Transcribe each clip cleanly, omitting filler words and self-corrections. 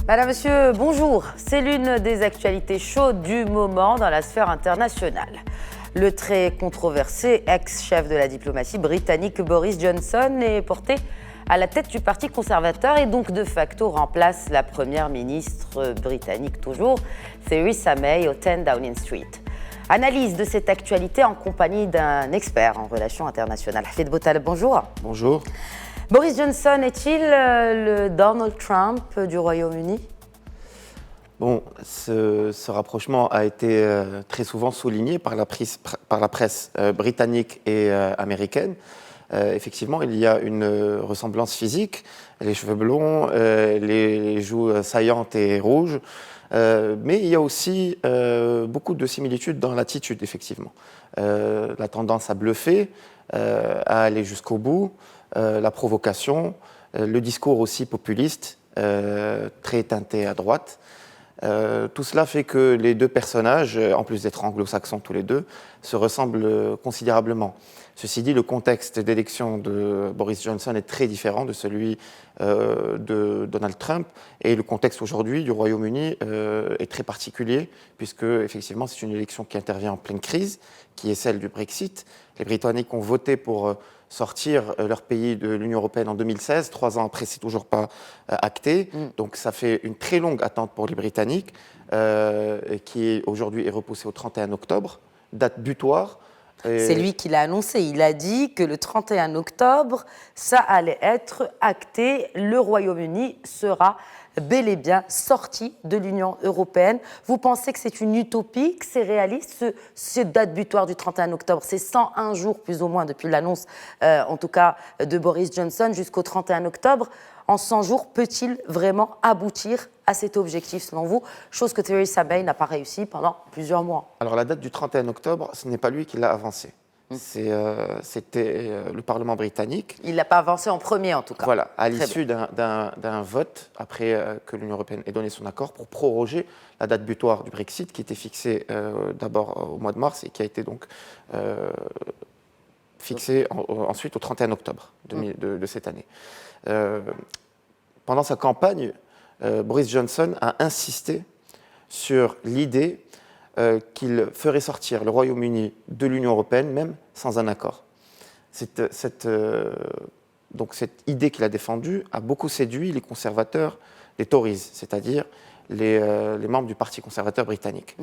Madame, Monsieur, bonjour. C'est l'une des actualités chaudes du moment dans la sphère internationale. Le très controversé ex-chef de la diplomatie britannique Boris Johnson est porté à la tête du Parti conservateur et donc de facto remplace la première ministre britannique toujours, Theresa May, au 10 Downing Street. Analyse de cette actualité en compagnie d'un expert en relations internationales. Hafid Boutaleb, bonjour. Bonjour. Boris Johnson est-il le Donald Trump du Royaume-Uni ? Bon, ce rapprochement a été très souvent souligné par la presse britannique et américaine. Effectivement, il y a une ressemblance physique, les cheveux blonds, les joues saillantes et rouges, mais il y a aussi beaucoup de similitudes dans l'attitude, effectivement. La tendance à bluffer, à aller jusqu'au bout, la provocation, le discours aussi populiste, très teinté à droite. Tout cela fait que les deux personnages, en plus d'être anglo-saxons tous les deux, se ressemblent considérablement. Ceci dit, le contexte d'élection de Boris Johnson est très différent de celui de Donald Trump, et le contexte aujourd'hui du Royaume-Uni est très particulier, puisque effectivement c'est une élection qui intervient en pleine crise, qui est celle du Brexit. Les Britanniques ont voté pour sortir leur pays de l'Union européenne en 2016. 3 ans après, c'est toujours pas acté. Donc ça fait une très longue attente pour les Britanniques, qui aujourd'hui est repoussée au 31 octobre, date butoir. C'est lui qui l'a annoncé. Il a dit que le 31 octobre, ça allait être acté. Le Royaume-Uni sera bel et bien sorti de l'Union européenne. Vous pensez que c'est une utopie, que c'est réaliste, cette date butoir du 31 octobre? C'est 101 jours plus ou moins depuis l'annonce, en tout cas, de Boris Johnson jusqu'au 31 octobre. En 100 jours, peut-il vraiment aboutir à cet objectif, selon vous? Chose que Theresa May n'a pas réussi pendant plusieurs mois. Alors la date du 31 octobre, ce n'est pas lui qui l'a avancée. C'était le Parlement britannique. Il ne l'a pas avancé en premier, en tout cas. Voilà, à l'issue d'un vote, après que l'Union européenne ait donné son accord, pour proroger la date butoir du Brexit, qui était fixée d'abord au mois de mars et qui a été donc fixée ensuite au 31 octobre de cette année. Pendant sa campagne, Boris Johnson a insisté sur l'idée qu'il ferait sortir le Royaume-Uni de l'Union européenne, même sans un accord. Donc cette idée qu'il a défendue a beaucoup séduit les conservateurs, les Tories, c'est-à-dire les membres du Parti conservateur britannique.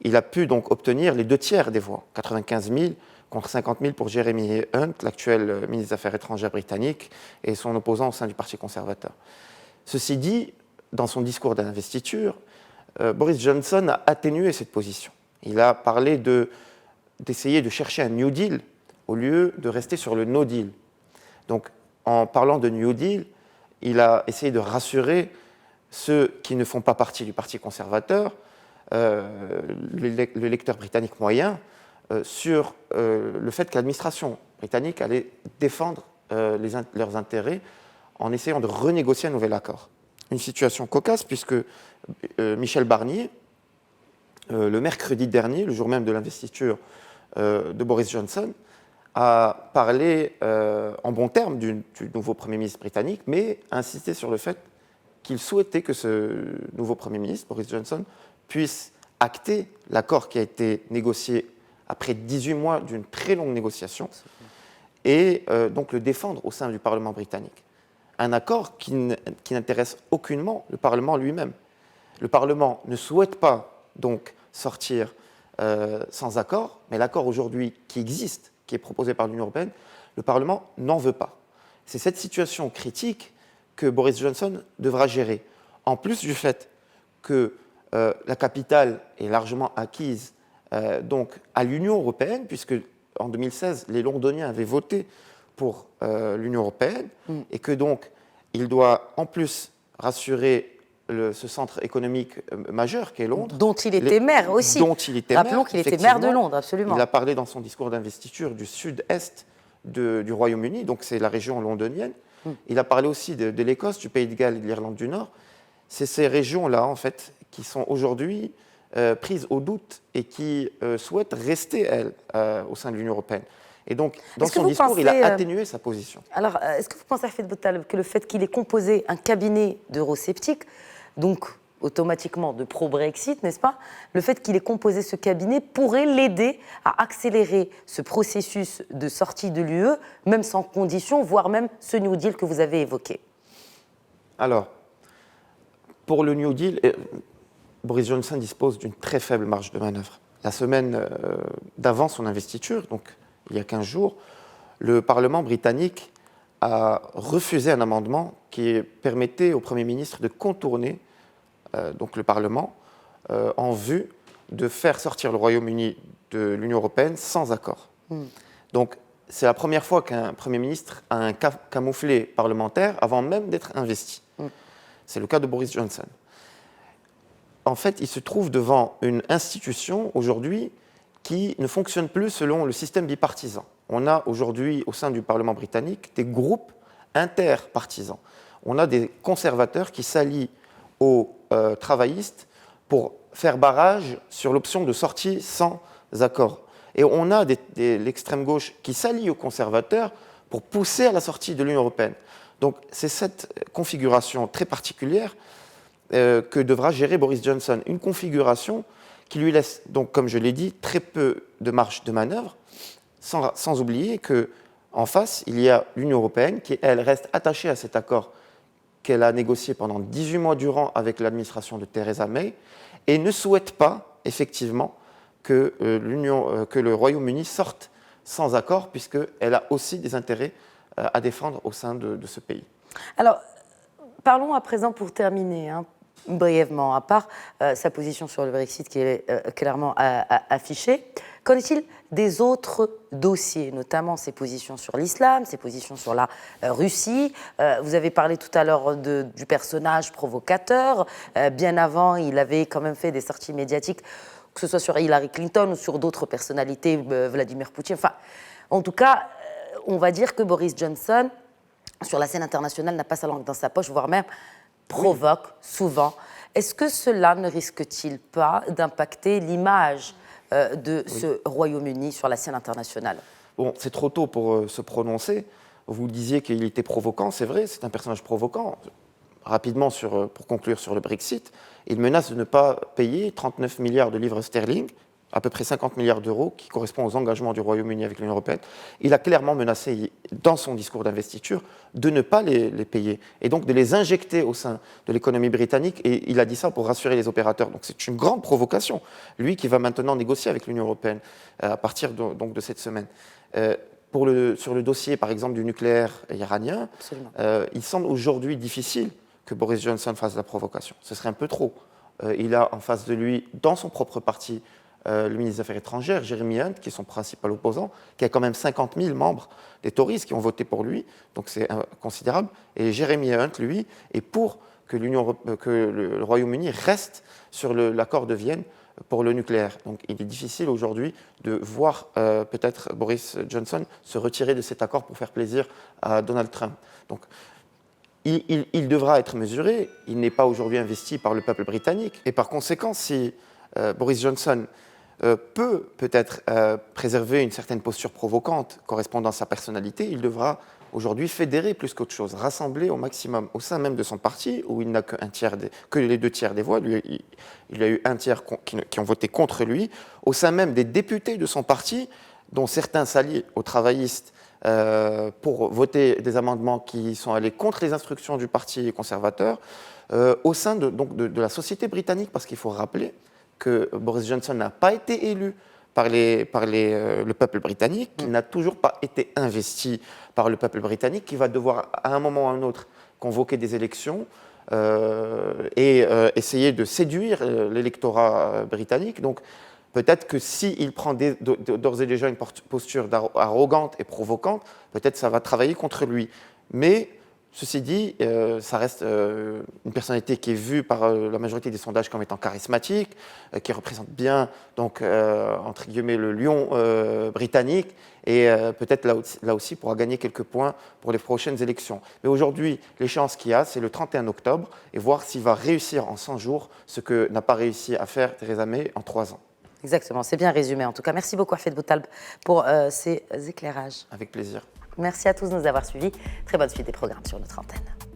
Il a pu donc obtenir les 2/3 des voix, 95 000 contre 50 000 pour Jeremy Hunt, l'actuel ministre des Affaires étrangères britannique, et son opposant au sein du Parti conservateur. Ceci dit, dans son discours d'investiture, Boris Johnson a atténué cette position. Il a parlé d'essayer de chercher un New Deal au lieu de rester sur le No Deal. Donc, en parlant de New Deal, il a essayé de rassurer ceux qui ne font pas partie du Parti conservateur, le lecteur britannique moyen, sur le fait que l'administration britannique allait défendre leurs intérêts en essayant de renégocier un nouvel accord. Une situation cocasse puisque Michel Barnier, le mercredi dernier, le jour même de l'investiture de Boris Johnson, a parlé en bons termes du nouveau Premier ministre britannique, mais a insisté sur le fait qu'il souhaitait que ce nouveau Premier ministre, Boris Johnson, puisse acter l'accord qui a été négocié après 18 mois d'une très longue négociation, et donc le défendre au sein du Parlement britannique. Un accord qui n'intéresse aucunement le Parlement lui-même. Le Parlement ne souhaite pas donc sortir sans accord, mais l'accord aujourd'hui qui existe, qui est proposé par l'Union européenne, le Parlement n'en veut pas. C'est cette situation critique que Boris Johnson devra gérer, en plus du fait que la capitale est largement acquise donc à l'Union européenne, puisque en 2016, les Londoniens avaient voté pour l'Union européenne, et que donc il doit en plus rassurer ce centre économique majeur qu'est Londres. Dont il était maire aussi. Rappelons qu'il était maire de Londres, absolument. Il a parlé dans son discours d'investiture du sud-est du Royaume-Uni, donc c'est la région londonienne. Il a parlé aussi de l'Écosse, du Pays de Galles et de l'Irlande du Nord. C'est ces régions-là, en fait, qui sont aujourd'hui prises au doute et qui souhaitent rester, elles, au sein de l'Union européenne. Et donc, dans son discours, il a atténué sa position. Alors, est-ce que vous pensez, Hafid Boutaleb, que le fait qu'il ait composé un cabinet d'eurosceptiques donc automatiquement de pro-Brexit, n'est-ce pas? Le fait qu'il ait composé ce cabinet pourrait l'aider à accélérer ce processus de sortie de l'UE, même sans condition, voire même ce New Deal que vous avez évoqué. Alors, pour le New Deal, Boris Johnson dispose d'une très faible marge de manœuvre. La semaine d'avant son investiture, donc il y a 15 jours, le Parlement britannique a refusé un amendement qui permettait au Premier ministre de contourner donc le Parlement en vue de faire sortir le Royaume-Uni de l'Union européenne sans accord. Donc c'est la première fois qu'un Premier ministre a un camouflet parlementaire avant même d'être investi. C'est le cas de Boris Johnson. En fait, il se trouve devant une institution aujourd'hui qui ne fonctionne plus selon le système bipartisan. On a aujourd'hui au sein du Parlement britannique des groupes interpartisans. On a des conservateurs qui s'allient aux travaillistes pour faire barrage sur l'option de sortie sans accord. Et on a l'extrême gauche qui s'allie aux conservateurs pour pousser à la sortie de l'Union européenne. Donc c'est cette configuration très particulière que devra gérer Boris Johnson. Une configuration qui lui laisse, donc, comme je l'ai dit, très peu de marge de manœuvre, sans oublier qu'en face, il y a l'Union européenne qui, elle, reste attachée à cet accord qu'elle a négocié pendant 18 mois durant avec l'administration de Theresa May et ne souhaite pas, effectivement, que le Royaume-Uni sorte sans accord, puisqu'elle a aussi des intérêts à défendre au sein de ce pays. Alors, parlons à présent pour terminer, brièvement, à part sa position sur le Brexit qui est clairement affichée. Qu'en est-il des autres dossiers, notamment ses positions sur l'islam, ses positions sur la Russie? Vous avez parlé tout à l'heure du personnage provocateur. Bien avant, il avait quand même fait des sorties médiatiques, que ce soit sur Hillary Clinton ou sur d'autres personnalités, Vladimir Poutine. Enfin, en tout cas, on va dire que Boris Johnson, sur la scène internationale, n'a pas sa langue dans sa poche, voire même provoque souvent. Est-ce que cela ne risque-t-il pas d'impacter l'image de ce Royaume-Uni sur la scène internationale? Bon, c'est trop tôt pour se prononcer. Vous disiez qu'il était provoquant, c'est vrai, c'est un personnage provoquant. Rapidement, pour conclure sur le Brexit, il menace de ne pas payer 39 milliards de livres sterling, à peu près 50 milliards d'euros, qui correspondent aux engagements du Royaume-Uni avec l'Union européenne. Il a clairement menacé, dans son discours d'investiture, de ne pas les payer, et donc de les injecter au sein de l'économie britannique, et il a dit ça pour rassurer les opérateurs. Donc c'est une grande provocation, lui qui va maintenant négocier avec l'Union européenne à partir de cette semaine. Sur le dossier, par exemple, du nucléaire iranien, il semble aujourd'hui difficile que Boris Johnson fasse de la provocation. Ce serait un peu trop. Il a en face de lui, dans son propre parti, le ministre des Affaires étrangères, Jeremy Hunt, qui est son principal opposant, qui a quand même 50 000 membres des Tories qui ont voté pour lui, donc c'est considérable. Et Jeremy Hunt, lui, est pour que le Royaume-Uni reste sur l'accord de Vienne pour le nucléaire. Donc il est difficile aujourd'hui de voir peut-être Boris Johnson se retirer de cet accord pour faire plaisir à Donald Trump. Donc il devra être mesuré, il n'est pas aujourd'hui investi par le peuple britannique. Et par conséquent, si Boris Johnson peut-être préserver une certaine posture provocante correspondant à sa personnalité, il devra aujourd'hui fédérer plus qu'autre chose, rassembler au maximum au sein même de son parti, où il n'a que les 2 tiers des voix, il a eu 1 tiers qui ont voté contre lui, au sein même des députés de son parti, dont certains s'allient aux travaillistes pour voter des amendements qui sont allés contre les instructions du parti conservateur, au sein de la société britannique, parce qu'il faut rappeler que Boris Johnson n'a pas été élu par le peuple britannique, qu'il n'a toujours pas été investi par le peuple britannique, qui va devoir à un moment ou à un autre convoquer des élections et essayer de séduire l'électorat britannique. Donc peut-être que s'il prend d'ores et déjà une posture arrogante et provocante, peut-être ça va travailler contre lui. Mais ceci dit, ça reste une personnalité qui est vue par la majorité des sondages comme étant charismatique, qui représente bien, donc, entre guillemets, le lion britannique, et peut-être là aussi pourra gagner quelques points pour les prochaines élections. Mais aujourd'hui, l'échéance qu'il y a, c'est le 31 octobre, et voir s'il va réussir en 100 jours ce que n'a pas réussi à faire Theresa May en 3 ans. Exactement, c'est bien résumé en tout cas. Merci beaucoup Hafed Boutaleb pour ces éclairages. Avec plaisir. Merci à tous de nous avoir suivis. Très bonne suite des programmes sur notre antenne.